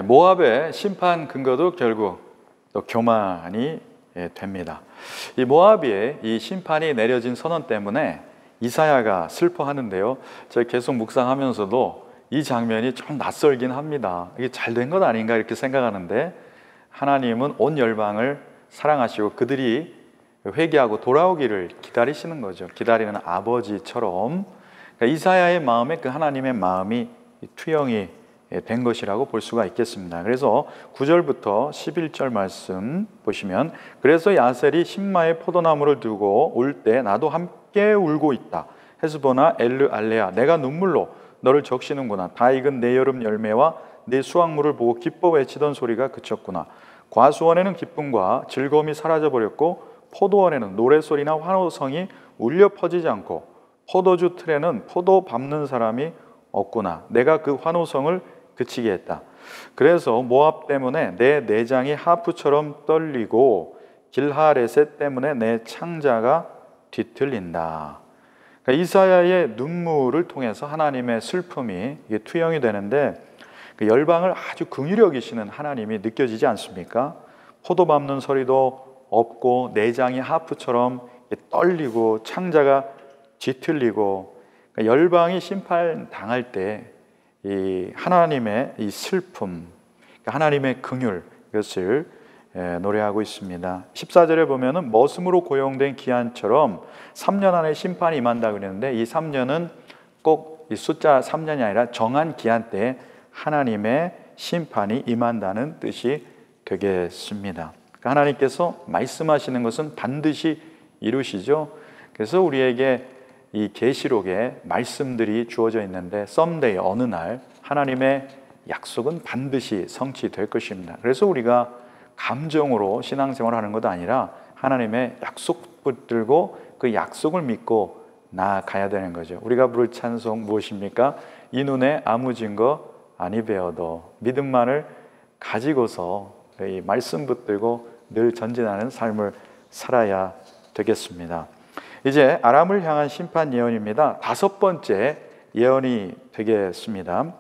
모압의 심판 근거도 결국 또 교만이 됩니다. 이 모압의 이 심판이 내려진 선언 때문에 이사야가 슬퍼하는데요. 제가 계속 묵상하면서도 이 장면이 좀 낯설긴 합니다. 이게 잘 된 것 아닌가 이렇게 생각하는데, 하나님은 온 열방을 사랑하시고 그들이 회개하고 돌아오기를 기다리시는 거죠. 기다리는 아버지처럼. 그러니까 이사야의 마음에 그 하나님의 마음이 투영이 된 것이라고 볼 수가 있겠습니다. 그래서 9절부터 11절 말씀 보시면, 그래서 야셀이 심마에 포도나무를 두고 울 때 나도 함께 울고 있다. 헤스보나 엘르알레아, 내가 눈물로 너를 적시는구나. 다 익은 내 여름 열매와 내 수확물을 보고 기뻐 외치던 소리가 그쳤구나. 과수원에는 기쁨과 즐거움이 사라져버렸고 포도원에는 노래소리나 환호성이 울려 퍼지지 않고 포도주 틀에는 포도 밟는 사람이 없구나. 내가 그 환호성을 그치게 했다. 그래서 모압 때문에 내 내장이 하프처럼 떨리고 길하레셋 때문에 내 창자가 뒤틀린다. 그러니까 이사야의 눈물을 통해서 하나님의 슬픔이 투영이 되는데, 그 열방을 아주 긍휼히 여기시는 하나님이 느껴지지 않습니까? 포도 밟는 소리도 없고 내장이 하프처럼 떨리고 창자가 뒤틀리고, 그러니까 열방이 심판 당할 때 이 하나님의 이 슬픔, 하나님의 긍휼, 이것을 노래하고 있습니다. 14절에 보면은 머슴으로 고용된 기한처럼 3년 안에 심판이 임한다 그랬는데, 이 3년은 꼭 이 숫자 3년이 아니라 정한 기한 때 하나님의 심판이 임한다는 뜻이 되겠습니다. 그러니까 하나님께서 말씀하시는 것은 반드시 이루시죠. 그래서 우리에게 이 계시록에 말씀들이 주어져 있는데, someday, 어느 날 하나님의 약속은 반드시 성취될 것입니다. 그래서 우리가 감정으로 신앙생활을 하는 것도 아니라 하나님의 약속 붙들고 그 약속을 믿고 나아가야 되는 거죠. 우리가 부를 찬송 무엇입니까? 이 눈에 아무 증거 아니 배어도 믿음만을 가지고서 이 말씀 붙들고 늘 전진하는 삶을 살아야 되겠습니다. 이제 아람을 향한 심판 예언입니다. 5번째 예언이 되겠습니다.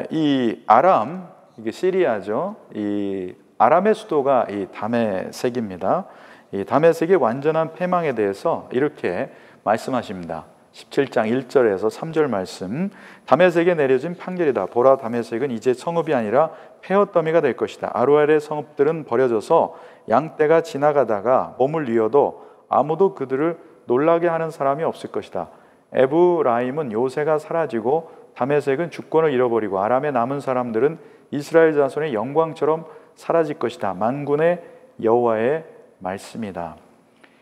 이 아람, 이게 시리아죠. 이 아람의 수도가 이 다메섹입니다. 이 다메섹의 완전한 패망에 대해서 이렇게 말씀하십니다. 17장 1절에서 3절 말씀. 다메섹에 내려진 판결이다. 보라, 다메섹은 이제 성읍이 아니라 폐허더미가 될 것이다. 아로엘의 성읍들은 버려져서 양떼가 지나가다가 몸을 뉘어도 아무도 그들을 놀라게 하는 사람이 없을 것이다. 에브라임은 요새가 사라지고 다메섹은 주권을 잃어버리고 아람의 남은 사람들은 이스라엘 자손의 영광처럼 사라질 것이다. 만군의 여호와의 말씀이다.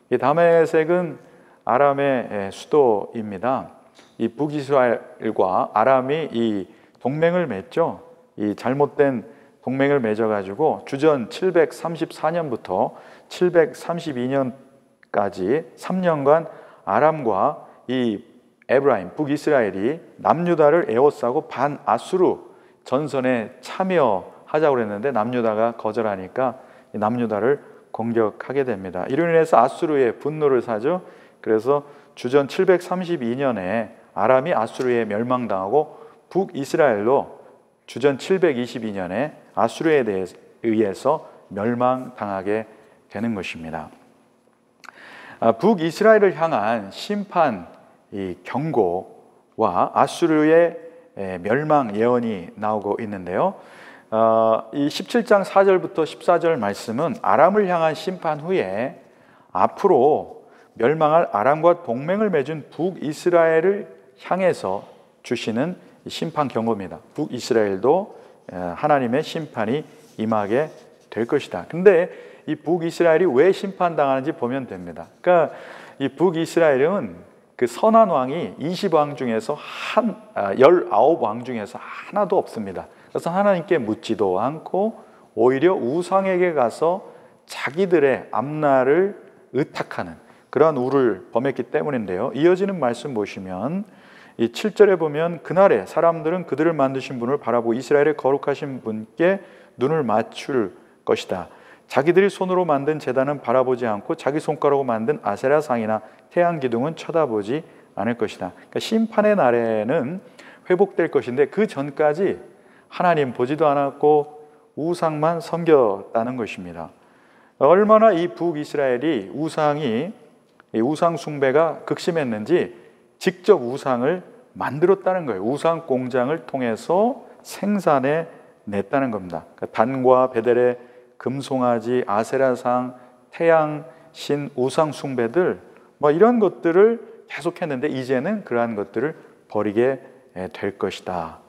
이 다메섹은 아람의 수도입니다. 이 북이스라엘과 아람이 이 동맹을 맺죠. 이 잘못된 동맹을 맺어가지고 주전 734년부터 732년까지 3년간 아람과 이 에브라임, 북이스라엘이 남유다를 에워싸고 반아수르 전선에 참여하자고 그랬는데 남유다가 거절하니까 남유다를 공격하게 됩니다. 이로 인해서 아수르의 분노를 사죠. 그래서 주전 732년에 아람이 아수르에 멸망당하고 북이스라엘로 주전 722년에 아수르에 의해서 멸망당하게 되는 것입니다. 북이스라엘을 향한 심판 이 경고와 아수르의 멸망 예언이 나오고 있는데요. 이 17장 4절부터 14절 말씀은 아람을 향한 심판 후에 앞으로 멸망할 아람과 동맹을 맺은 북이스라엘을 향해서 주시는 심판 경고입니다. 북이스라엘도 하나님의 심판이 임하게 될 것이다. 근데 이 북이스라엘이 왜 심판당하는지 보면 됩니다. 그러니까 이 북이스라엘은 그 선한 왕이 20왕 중에서 19왕 중에서 하나도 없습니다. 그래서 하나님께 묻지도 않고 오히려 우상에게 가서 자기들의 앞날을 의탁하는 그러한 우를 범했기 때문인데요. 이어지는 말씀 보시면 이 7절에 보면 그날에 사람들은 그들을 만드신 분을 바라보고 이스라엘의 거룩하신 분께 눈을 맞출 것이다. 자기들이 손으로 만든 제단은 바라보지 않고 자기 손가락으로 만든 아세라 상이나 태양 기둥은 쳐다보지 않을 것이다. 그러니까 심판의 날에는 회복될 것인데 그 전까지 하나님 보지도 않았고 우상만 섬겼다는 것입니다. 얼마나 이 북이스라엘이 우상 숭배가 극심했는지 직접 우상을 만들었다는 거예요. 우상 공장을 통해서 생산해 냈다는 겁니다. 단과 베델의 금송아지, 아세라상, 태양, 신, 우상 숭배들 이런 것들을 계속했는데 이제는 그러한 것들을 버리게 될 것이다.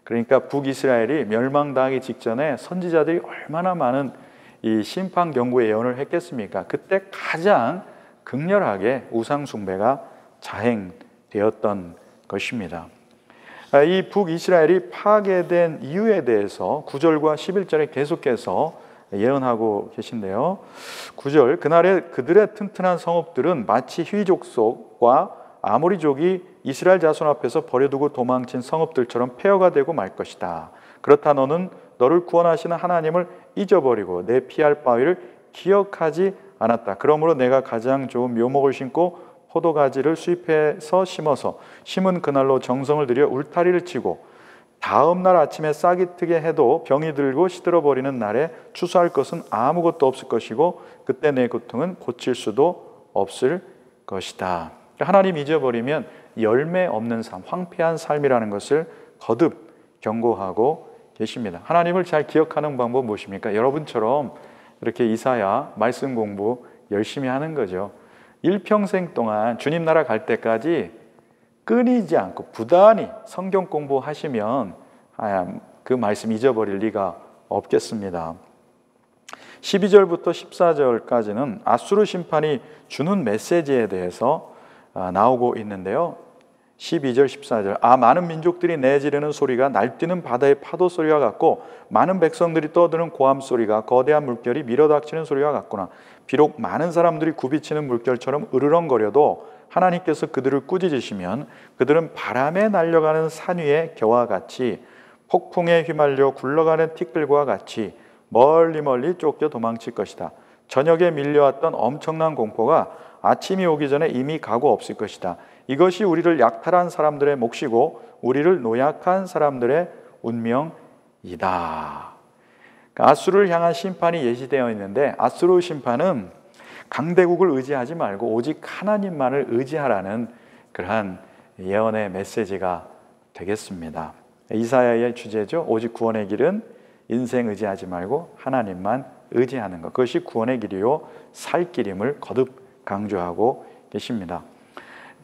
그러니까 북이스라엘이 멸망당하기 직전에 선지자들이 얼마나 많은 이 심판 경고의 예언을 했겠습니까? 그때 가장 극렬하게 우상 숭배가 자행되었던 것입니다. 이 북이스라엘이 파괴된 이유에 대해서 9절과 11절에 계속해서 예언하고 계신데요. 9절, 그날에 그들의 튼튼한 성읍들은 마치 휘족속과 아모리족이 이스라엘 자손 앞에서 버려두고 도망친 성읍들처럼 폐허가 되고 말 것이다. 그렇다 너는 너를 구원하시는 하나님을 잊어버리고 내 피할 바위를 기억하지 않았다. 그러므로 내가 가장 좋은 묘목을 심고 포도가지를 수입해서 심어서 심은 그날로 정성을 들여 울타리를 치고 다음 날 아침에 싹이 트게 해도 병이 들고 시들어버리는 날에 추수할 것은 아무것도 없을 것이고 그때 내 고통은 고칠 수도 없을 것이다. 하나님 잊어버리면 열매 없는 삶, 황폐한 삶이라는 것을 거듭 경고하고 계십니다. 하나님을 잘 기억하는 방법 무엇입니까? 여러분처럼 이렇게 이사야 말씀 공부 열심히 하는 거죠. 일평생 동안 주님 나라 갈 때까지 끊이지 않고 부단히 성경 공부하시면 그 말씀 잊어버릴 리가 없겠습니다. 12절부터 14절까지는 아수르 심판이 주는 메시지에 대해서 나오고 있는데요. 12절 14절 많은 민족들이 내지르는 소리가 날뛰는 바다의 파도 소리와 같고 많은 백성들이 떠드는 고함 소리가 거대한 물결이 밀어닥치는 소리와 같구나. 비록 많은 사람들이 굽이치는 물결처럼 으르렁거려도 하나님께서 그들을 꾸짖으시면 그들은 바람에 날려가는 산 위의 겨와 같이 폭풍에 휘말려 굴러가는 티끌과 같이 멀리 멀리 쫓겨 도망칠 것이다. 저녁에 밀려왔던 엄청난 공포가 아침이 오기 전에 이미 가고 없을 것이다. 이것이 우리를 약탈한 사람들의 몫이고 우리를 노약한 사람들의 운명이다. 아수르를 향한 심판이 예시되어 있는데 아수르 심판은 강대국을 의지하지 말고 오직 하나님만을 의지하라는 그러한 예언의 메시지가 되겠습니다. 이사야의 주제죠. 오직 구원의 길은 인생 의지하지 말고 하나님만 의지하는 것. 그것이 구원의 길이요 살 길임을 거듭 강조하고 계십니다.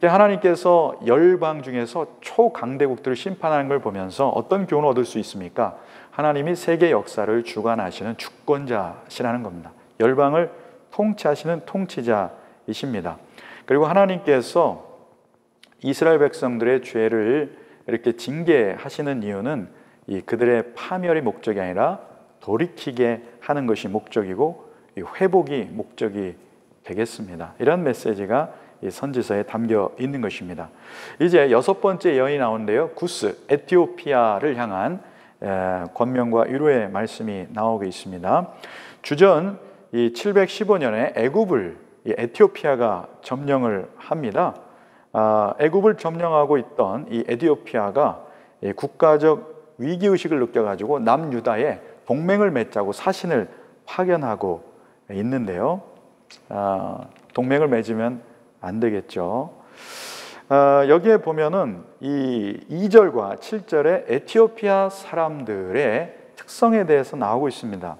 하나님께서 열방 중에서 초강대국들을 심판하는 걸 보면서 어떤 교훈을 얻을 수 있습니까? 하나님이 세계 역사를 주관하시는 주권자시라는 겁니다. 열방을 통치하시는 통치자이십니다. 그리고 하나님께서 이스라엘 백성들의 죄를 이렇게 징계하시는 이유는 그들의 파멸이 목적이 아니라 돌이키게 하는 것이 목적이고 회복이 목적이 되겠습니다. 이런 메시지가 이 선지서에 담겨 있는 것입니다. 이제 6번째 예언이 나오는데요. 구스, 에티오피아를 향한 권면과 위로의 말씀이 나오고 있습니다. 주전 715년에 애굽을 에티오피아가 점령을 합니다. 애굽을 점령하고 있던 이 에티오피아가 국가적 위기의식을 느껴가지고 남유다에 동맹을 맺자고 사신을 파견하고 있는데요. 동맹을 맺으면 안 되겠죠. 여기에 보면은 이 2절과 7절에 에티오피아 사람들의 특성에 대해서 나오고 있습니다.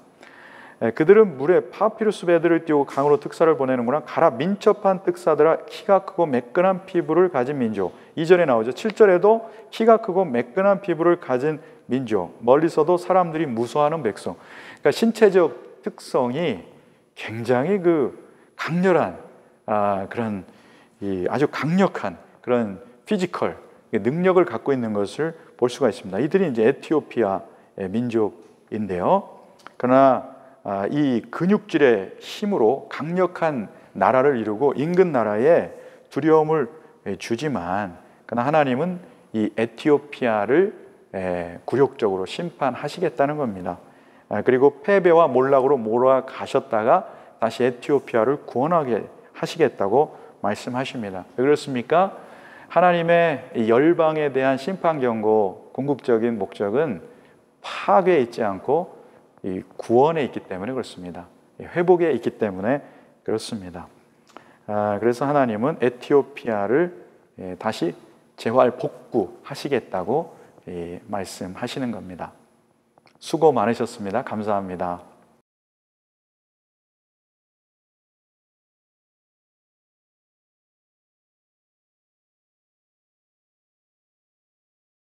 그들은 물에 파피루스 배들을 띄우고 강으로 특사를 보내는구나. 가라 민첩한 특사들아 키가 크고 매끈한 피부를 가진 민족. 2절에 나오죠. 7절에도 키가 크고 매끈한 피부를 가진 민족. 멀리서도 사람들이 무서워하는 백성. 그러니까 신체적 특성이 굉장히 강렬한 그런 아주 강력한 그런 피지컬 능력을 갖고 있는 것을 볼 수가 있습니다. 이들이 이제 에티오피아 민족인데요. 그러나 이 근육질의 힘으로 강력한 나라를 이루고 인근 나라에 두려움을 주지만 그러나 하나님은 이 에티오피아를 굴욕적으로 심판하시겠다는 겁니다. 그리고 패배와 몰락으로 몰아가셨다가 다시 에티오피아를 구원하게 하시겠다고 말씀하십니다. 왜 그렇습니까? 하나님의 열방에 대한 심판 경고 궁극적인 목적은 파괴에 있지 않고 이 구원에 있기 때문에 그렇습니다. 회복에 있기 때문에 그렇습니다. 그래서 하나님은 에티오피아를 다시 재활 복구하시겠다고 말씀하시는 겁니다. 수고 많으셨습니다. 감사합니다.